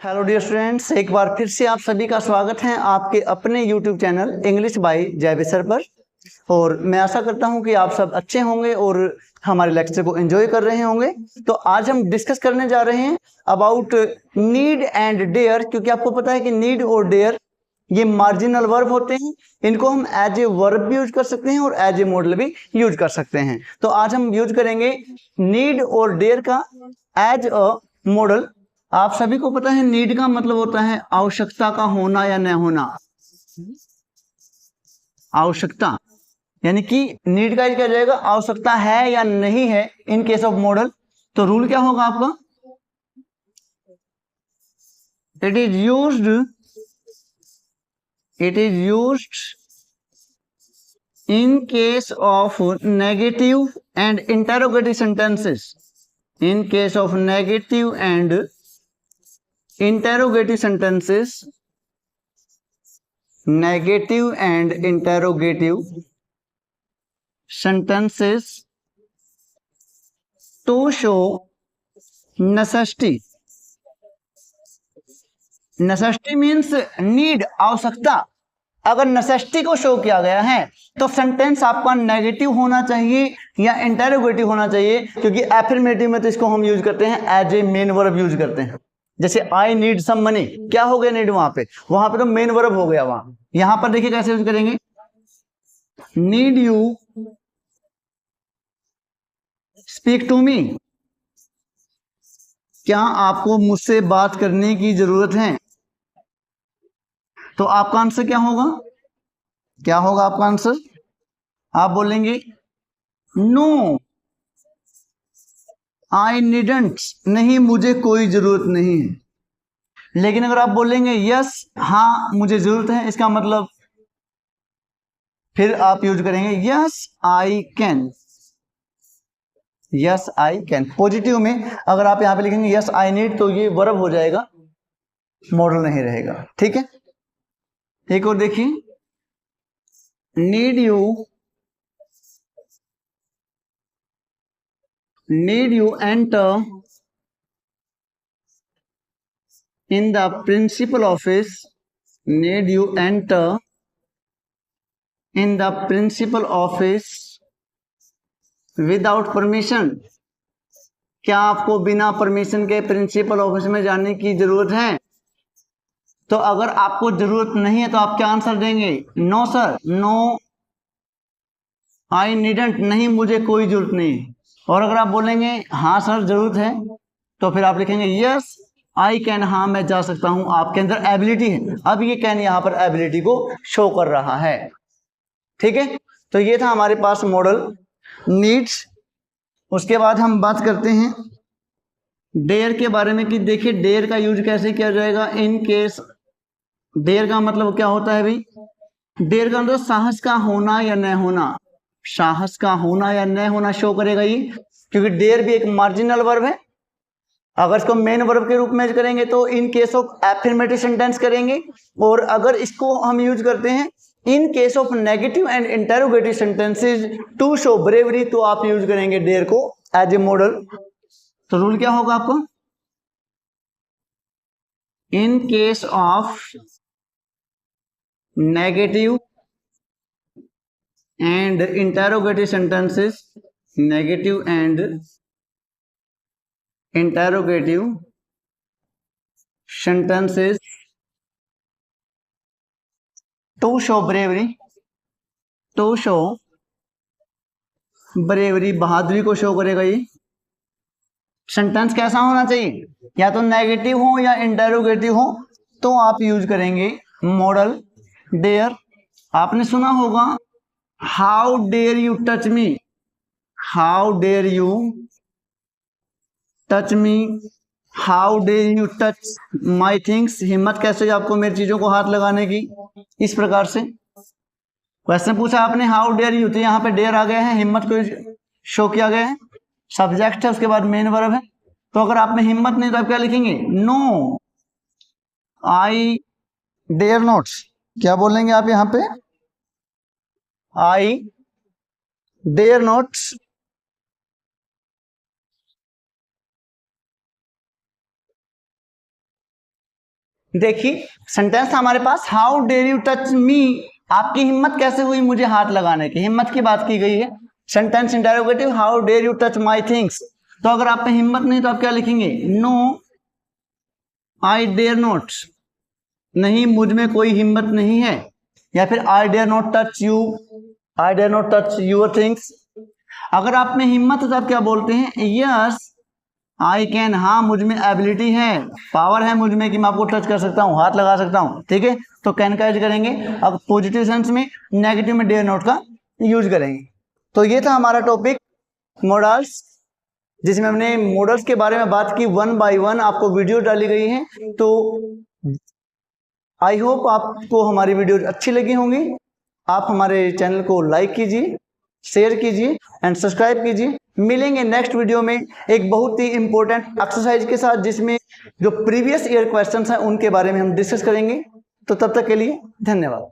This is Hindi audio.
हेलो डियर स्टूडेंट्स, एक बार फिर से आप सभी का स्वागत है आपके अपने यूट्यूब चैनल इंग्लिश बाय जय सर पर। और मैं आशा करता हूं कि आप सब अच्छे होंगे और हमारे लेक्चर को एंजॉय कर रहे होंगे। तो आज हम डिस्कस करने जा रहे हैं अबाउट नीड एंड डेयर, क्योंकि आपको पता है कि नीड और डेयर ये मार्जिनल वर्ब होते हैं। इनको हम एज ए वर्ब भी यूज कर सकते हैं और एज ए मॉडल भी यूज कर सकते हैं। तो आज हम यूज करेंगे नीड और डेयर का एज अ मॉडल। आप सभी को पता है नीड का मतलब होता है आवश्यकता का होना या न होना। आवश्यकता यानी कि नीड का क्या जाएगा, आवश्यकता है या नहीं है इन केस ऑफ मॉडल। तो रूल क्या होगा आपका, it is used in case of negative and interrogative sentences. In case of negative and interrogative sentences, negative and interrogative sentences to show necessity. necessity means need, आवश्यकता। अगर नेसेसिटी को शो किया गया है तो सेंटेंस आपका नेगेटिव होना चाहिए या इंटरोगेटिव होना चाहिए, क्योंकि एफर्मेटिव में तो इसको हम यूज करते हैं as a main verb use करते हैं। जैसे आई नीड सम मनी, क्या हो गया नीड, वहां पे तो मेन वर्ब हो गया। वहां यहां पर देखिए कैसे यूज करेंगे, need you speak to me, क्या आपको मुझसे बात करने की जरूरत है। तो आपका आंसर क्या होगा, क्या होगा आपका आंसर, आप बोलेंगे नो आई नीडंट, नहीं मुझे कोई जरूरत नहीं है। लेकिन अगर आप बोलेंगे यस, हाँ मुझे जरूरत है, इसका मतलब फिर आप यूज करेंगे yes I can. Yes I can positive में अगर आप यहां पे लिखेंगे यस आई नीड तो ये वर्ब हो जाएगा, मॉडल नहीं रहेगा। ठीक है, एक और देखिए, need you enter in the principal office, need you enter in the principal office without permission, क्या आपको बिना परमिशन के प्रिंसिपल ऑफिस में जाने की जरूरत है। तो अगर आपको जरूरत नहीं है तो आप क्या आंसर देंगे, नो सर, नो आई नीडंट, नहीं मुझे कोई जरूरत नहीं। और अगर आप बोलेंगे हाँ सर जरूरत है तो फिर आप लिखेंगे यस आई कैन, हाँ मैं जा सकता हूं, आपके अंदर एबिलिटी है। अब ये कैन यहां पर एबिलिटी को शो कर रहा है। ठीक है, तो ये था हमारे पास मॉडल नीड्स। उसके बाद हम बात करते हैं डेयर के बारे में कि देखिए डेयर का यूज कैसे किया जाएगा इन केस। डेयर का मतलब क्या होता है भाई, डेयर का मतलब साहस का होना या न होना, साहस का होना या न होना शो करेगा ये, क्योंकि डेयर भी एक मार्जिनल वर्ब है। अगर इसको मेन वर्ब के रूप में करेंगे तो in case of affirmative sentence करेंगे, और अगर इसको हम यूज करते हैं in case of negative and interrogative sentences to show bravery, तो आप यूज करेंगे डेयर को एज ए मॉडल। तो रूल क्या होगा आपको, in case of negative and interrogative sentences, negative and interrogative sentences to show bravery, to show bravery, बहादुरी को शो करेगा ये। सेंटेंस कैसा होना चाहिए, या तो नेगेटिव हो या इंटरोगेटिव हो, तो आप यूज करेंगे मॉडल डेयर। आपने सुना होगा how dare you touch me, how dare you touch me, how dare you touch my things, हिम्मत कैसे आपको मेरी चीजों को हाथ लगाने की। इस प्रकार से क्वेश्चन पूछा आपने हाउ डेयर यू, तो यहाँ पे डेयर आ गया है, हिम्मत को शो किया गया है, सब्जेक्ट है, उसके बाद मेन वर्ब है। तो अगर आप में हिम्मत नहीं तो आप क्या लिखेंगे, नो आई डेयर नॉट, क्या बोलेंगे आप यहाँ पे, आई डेयर नॉट देखिए सेंटेंस था हमारे पास, how dare you touch me, आपकी हिम्मत कैसे हुई मुझे हाथ लगाने की, हिम्मत की बात की गई है। Sentence interrogative, how dare you touch my things, तो अगर आप में हिम्मत नहीं तो आप क्या लिखेंगे, नो आई डेयर नॉट, नहीं मुझ में कोई हिम्मत नहीं है। या फिर I dare not touch you, I dare not touch your things. अगर आप में हिम्मत है तो आप क्या बोलते हैं, यस आई कैन, हाँ मुझ में एबिलिटी है, पावर है मुझ में कि मैं आपको टच कर सकता हूँ, हाथ लगा सकता हूँ, ठीक है। तो कैन का यूज करेंगे, अब पॉजिटिव सेंस में, नेगेटिव में डेयर नॉट का यूज करेंगे। तो ये था हमारा टॉपिक मॉडल्स, जिसमें हमने मॉडल्स के बारे में बात की, 1 बाय 1 आपको वीडियो डाली गई है। तो आई होप आपको हमारी वीडियो अच्छी लगी होंगी। आप हमारे चैनल को लाइक कीजिए, शेयर कीजिए एंड सब्सक्राइब कीजिए। मिलेंगे नेक्स्ट वीडियो में एक बहुत ही इंपॉर्टेंट एक्सरसाइज के साथ, जिसमें जो प्रीवियस ईयर क्वेश्चंस हैं उनके बारे में हम डिस्कस करेंगे। तो तब तक के लिए धन्यवाद।